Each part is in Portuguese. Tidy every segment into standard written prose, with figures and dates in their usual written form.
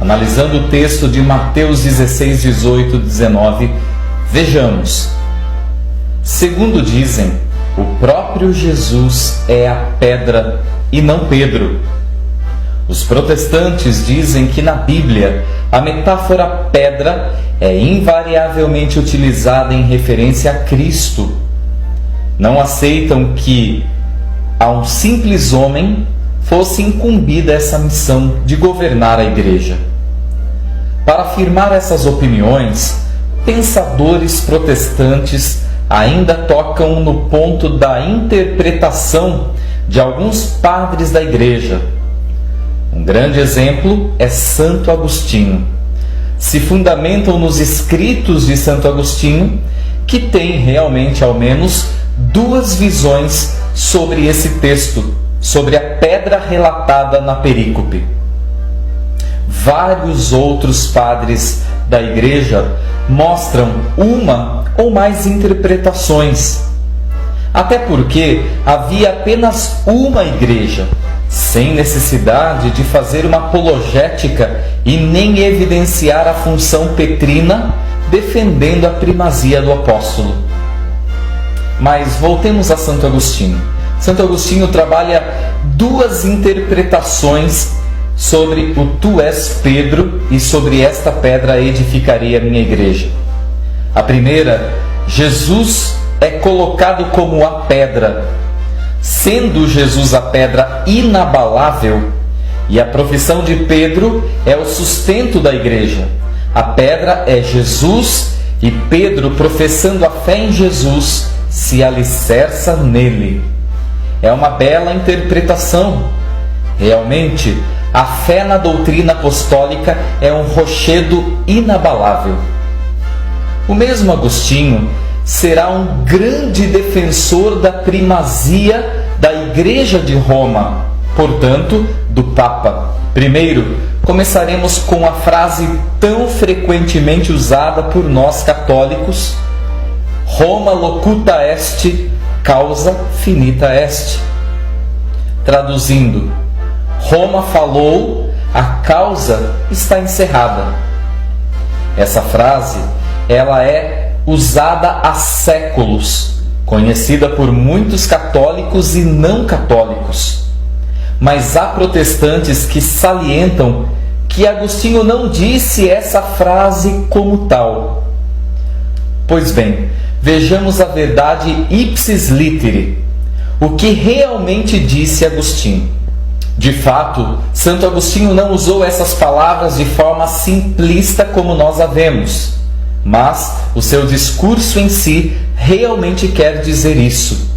analisando o texto de Mateus 16, 18, 19, vejamos. Segundo dizem, o próprio Jesus é a pedra e não Pedro. Os protestantes dizem que na Bíblia a metáfora pedra é invariavelmente utilizada em referência a Cristo. Não aceitam que a um simples homem fosse incumbida essa missão de governar a igreja. Para afirmar essas opiniões, pensadores protestantes ainda tocam no ponto da interpretação de alguns padres da igreja. Um grande exemplo é Santo Agostinho. Se fundamentam nos escritos de Santo Agostinho, que tem realmente ao menos duas visões sobre esse texto, sobre a pedra relatada na perícope. Vários outros padres da igreja mostram uma ou mais interpretações. Até porque havia apenas uma igreja, sem necessidade de fazer uma apologética e nem evidenciar a função petrina, defendendo a primazia do apóstolo. Mas voltemos a Santo Agostinho. Santo Agostinho trabalha duas interpretações sobre o Tu és Pedro e sobre esta pedra edificarei a minha igreja. A primeira, Jesus é colocado como a pedra, sendo Jesus a pedra inabalável, e a profissão de Pedro é o sustento da igreja. A pedra é Jesus e Pedro, professando a fé em Jesus, se alicerça nele. É uma bela interpretação. Realmente, a fé na doutrina apostólica é um rochedo inabalável. O mesmo Agostinho será um grande defensor da primazia da Igreja de Roma, portanto, do Papa. Primeiro, começaremos com a frase tão frequentemente usada por nós católicos: Roma locuta est, causa finita est. Traduzindo, Roma falou, a causa está encerrada. Essa frase, ela é usada há séculos, conhecida por muitos católicos e não católicos. Mas há protestantes que salientam que Agostinho não disse essa frase como tal. Pois bem, vejamos a verdade ipsis literi, o que realmente disse Agostinho. De fato, Santo Agostinho não usou essas palavras de forma simplista como nós a vemos, mas o seu discurso em si realmente quer dizer isso.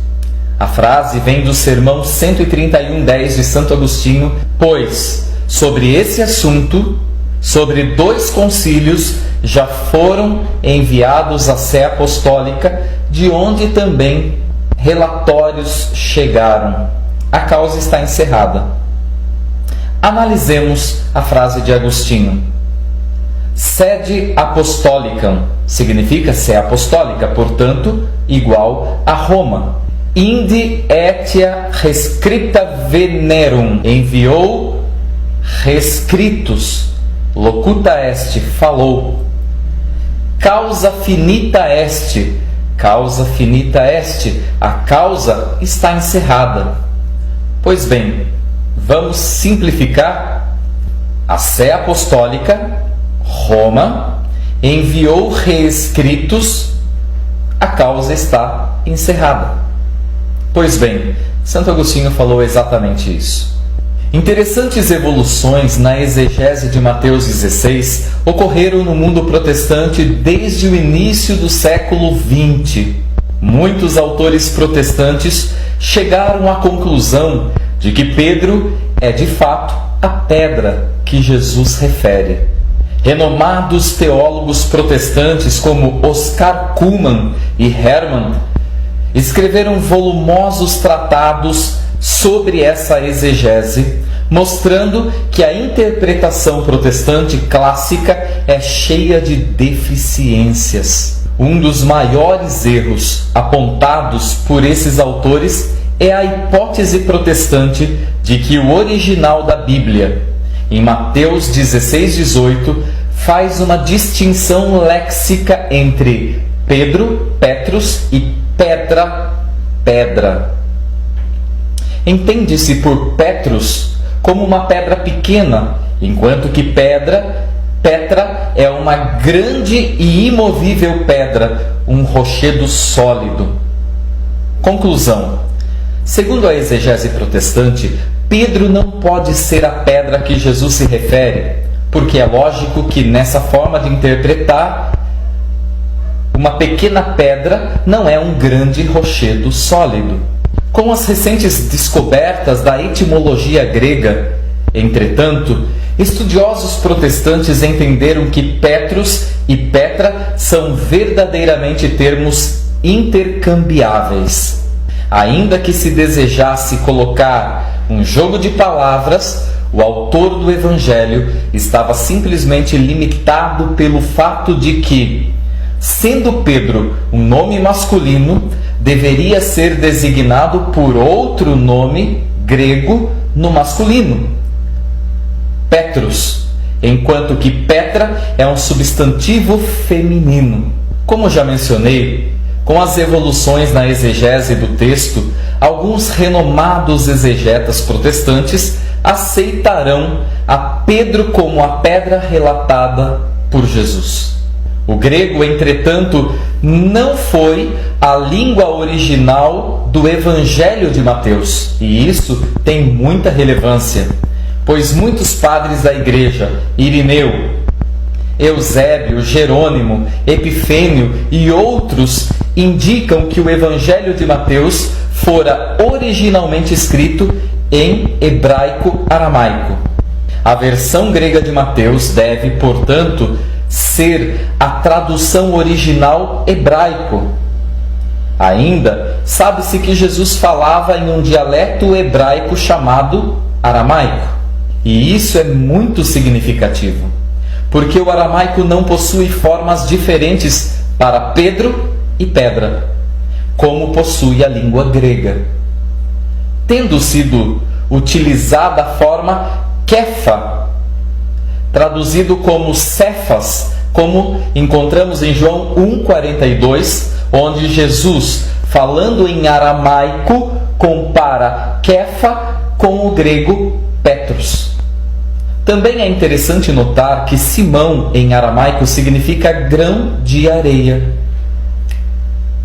A frase vem do Sermão 131:10 de Santo Agostinho, pois sobre esse assunto, sobre 2 concílios, já foram enviados à Sé Apostólica, de onde também relatórios chegaram. A causa está encerrada. Analisemos a frase de Agostinho. Sede apostolicam significa sé apostólica, portanto, igual a Roma. Indi etia rescripta venerum, enviou rescritos. Locuta est, falou. Causa finita est, causa finita est, a causa está encerrada. Pois bem, vamos simplificar. A Sé Apostólica, Roma, enviou reescritos, a causa está encerrada. Pois bem, Santo Agostinho falou exatamente isso. Interessantes evoluções na exegese de Mateus 16 ocorreram no mundo protestante desde o início do século XX. Muitos autores protestantes chegaram à conclusão de que Pedro é de fato a pedra que Jesus refere. Renomados teólogos protestantes como Oscar Cullmann e Hermann escreveram volumosos tratados sobre essa exegese, mostrando que a interpretação protestante clássica é cheia de deficiências. Um dos maiores erros apontados por esses autores é a hipótese protestante de que o original da Bíblia em Mateus 16:18, faz uma distinção léxica entre Pedro, Petrus e pedra, pedra. Entende-se por Petrus como uma pedra pequena, enquanto que Petra é uma grande e imovível pedra, um rochedo sólido. Conclusão: segundo a exegese protestante, Pedro não pode ser a pedra a que Jesus se refere, porque é lógico que nessa forma de interpretar, uma pequena pedra não é um grande rochedo sólido. Com as recentes descobertas da etimologia grega, entretanto, estudiosos protestantes entenderam que Petrus e Petra são verdadeiramente termos intercambiáveis. Ainda que se desejasse colocar um jogo de palavras, o autor do Evangelho estava simplesmente limitado pelo fato de que, sendo Pedro um nome masculino, deveria ser designado por outro nome grego no masculino, Petrus, enquanto que Petra é um substantivo feminino. Como já mencionei, com as evoluções na exegese do texto, alguns renomados exegetas protestantes aceitarão a Pedro como a pedra relatada por Jesus. O grego, entretanto, não foi a língua original do Evangelho de Mateus, e isso tem muita relevância, pois muitos padres da igreja, Irineu, Eusébio, Jerônimo, Epifênio e outros, indicam que o Evangelho de Mateus fora originalmente escrito em hebraico-aramaico. A versão grega de Mateus deve, portanto, ser a tradução original hebraico. Ainda, sabe-se que Jesus falava em um dialeto hebraico chamado aramaico. E isso é muito significativo, porque o aramaico não possui formas diferentes para Pedro e pedra, como possui a língua grega. Tendo sido utilizada a forma Kefa, traduzido como Cefas, como encontramos em João 1,42, onde Jesus, falando em aramaico, compara Kefa com o grego Petrus. Também é interessante notar que Simão, em aramaico, significa grão de areia.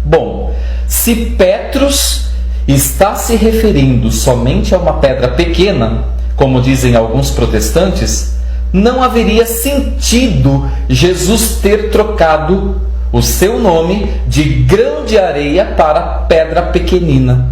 Bom, se Petrus está se referindo somente a uma pedra pequena, como dizem alguns protestantes, não haveria sentido Jesus ter trocado o seu nome de grão de areia para pedra pequenina,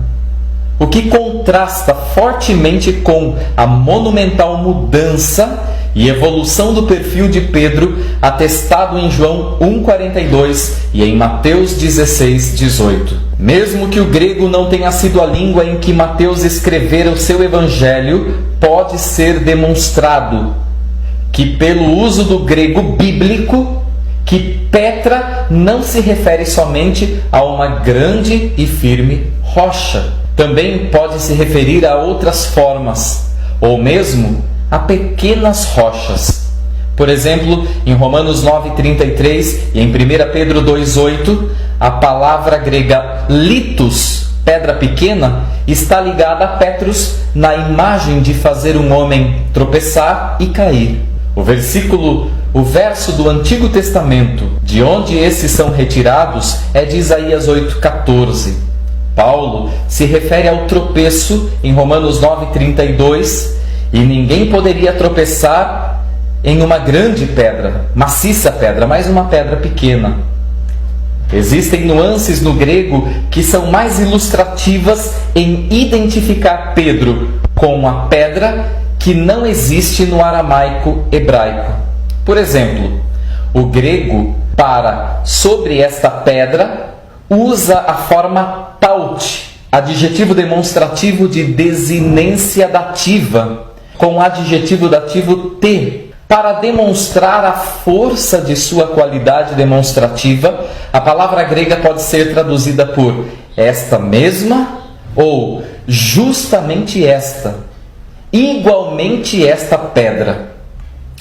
o que contrasta fortemente com a monumental mudança e evolução do perfil de Pedro atestado em João 1,42 e em Mateus 16,18. Mesmo que o grego não tenha sido a língua em que Mateus escrevera o seu evangelho, pode ser demonstrado que pelo uso do grego bíblico, que Petra não se refere somente a uma grande e firme rocha. Também pode se referir a outras formas, ou mesmo a pequenas rochas. Por exemplo, em Romanos 9,33 e em 1 Pedro 2,8, a palavra grega litos, pedra pequena, está ligada a Petrus na imagem de fazer um homem tropeçar e cair. O verso do Antigo Testamento, de onde esses são retirados, é de Isaías 8,14. Paulo se refere ao tropeço em Romanos 9,32, e ninguém poderia tropeçar em uma grande pedra, maciça pedra, mas uma pedra pequena. Existem nuances no grego que são mais ilustrativas em identificar Pedro com a pedra que não existe no aramaico hebraico. Por exemplo, o grego para sobre esta pedra usa a forma taut, adjetivo demonstrativo de desinência dativa, com o adjetivo dativo te. Para demonstrar a força de sua qualidade demonstrativa, a palavra grega pode ser traduzida por esta mesma ou justamente esta. igualmente esta pedra.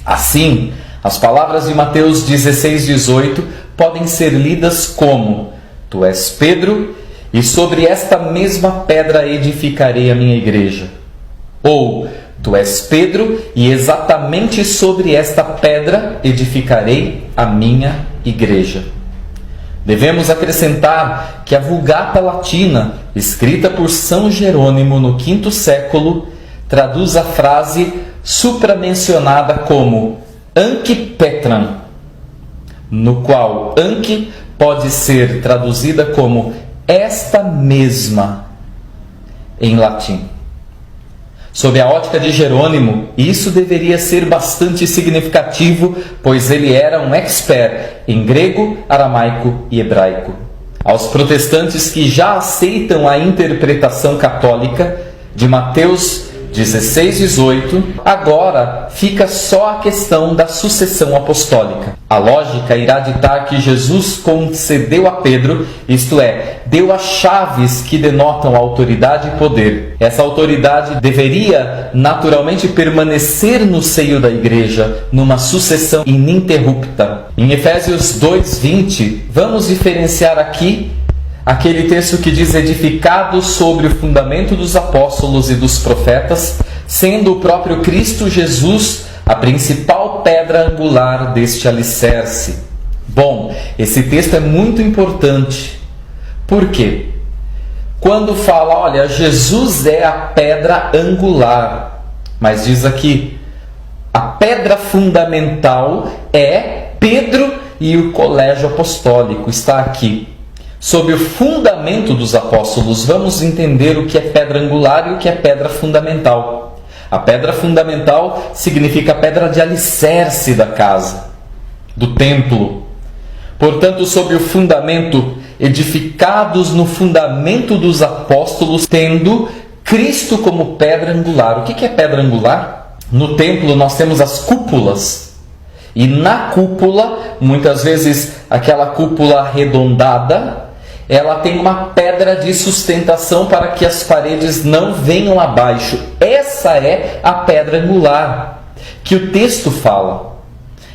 Assim, as palavras de Mateus 16:18 podem ser lidas como: Tu és Pedro, e sobre esta mesma pedra edificarei a minha igreja. Ou, Tu és Pedro, e exatamente sobre esta pedra edificarei a minha igreja. Devemos acrescentar que a Vulgata Latina, escrita por São Jerônimo no V século, traduz a frase supramencionada como Anque Petram, no qual Anque pode ser traduzida como esta mesma em latim. Sob a ótica de Jerônimo, isso deveria ser bastante significativo, pois ele era um expert em grego, aramaico e hebraico. Aos protestantes que já aceitam a interpretação católica de Mateus 16:18, agora fica só a questão da sucessão apostólica. A lógica irá ditar que Jesus concedeu a Pedro, isto é, deu as chaves que denotam autoridade e poder. Essa autoridade deveria naturalmente permanecer no seio da igreja, numa sucessão ininterrupta. Em Efésios 2:20, vamos diferenciar aqui aquele texto que diz edificado sobre o fundamento dos apóstolos e dos profetas, sendo o próprio Cristo Jesus a principal pedra angular deste alicerce. Bom, esse texto é muito importante. Por quê? Quando fala, olha, Jesus é a pedra angular, mas diz aqui, a pedra fundamental é Pedro e o colégio apostólico, está aqui. Sob o fundamento dos apóstolos, vamos entender o que é pedra angular e o que é pedra fundamental. A pedra fundamental significa a pedra de alicerce da casa, do templo. Portanto, sob o fundamento, edificados no fundamento dos apóstolos, tendo Cristo como pedra angular. O que é pedra angular? No templo nós temos as cúpulas. E na cúpula, muitas vezes aquela cúpula arredondada, ela tem uma pedra de sustentação para que as paredes não venham abaixo. Essa é a pedra angular que o texto fala.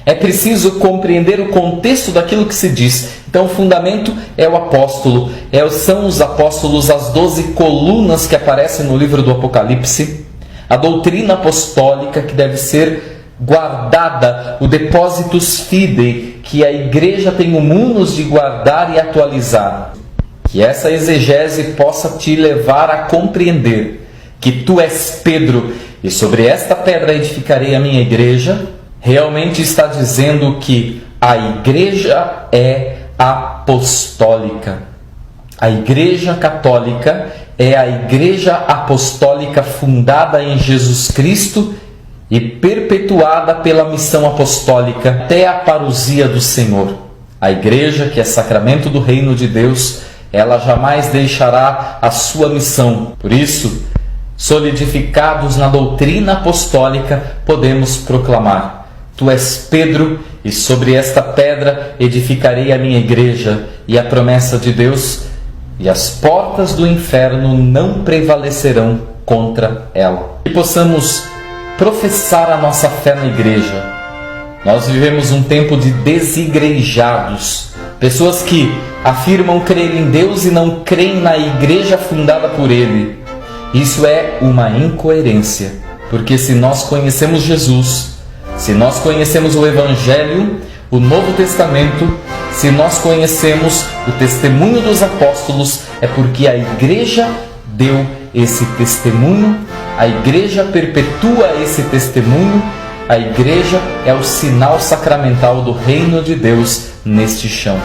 É preciso compreender o contexto daquilo que se diz. Então o fundamento é o apóstolo, são os apóstolos, as 12 colunas que aparecem no livro do Apocalipse, a doutrina apostólica que deve ser guardada, o depositus fidei, que a igreja tem o munus de guardar e atualizar. Que essa exegese possa te levar a compreender que tu és Pedro, e sobre esta pedra edificarei a minha igreja. Realmente está dizendo que a igreja é apostólica. A igreja católica é a igreja apostólica fundada em Jesus Cristo e perpetuada pela missão apostólica até a parousia do Senhor. A igreja, que é sacramento do reino de Deus, ela jamais deixará a sua missão. Por isso, solidificados na doutrina apostólica, podemos proclamar: Tu és Pedro, e sobre esta pedra edificarei a minha igreja. E a promessa de Deus: e as portas do inferno não prevalecerão contra ela. Que possamos professar a nossa fé na igreja. Nós vivemos um tempo de desigrejados, pessoas que afirmam crer em Deus e não creem na igreja fundada por Ele. Isso é uma incoerência, porque se nós conhecemos Jesus, se nós conhecemos o Evangelho, o Novo Testamento, se nós conhecemos o testemunho dos apóstolos, é porque a igreja deu esse testemunho, a igreja perpetua esse testemunho, a igreja é o sinal sacramental do reino de Deus neste chão.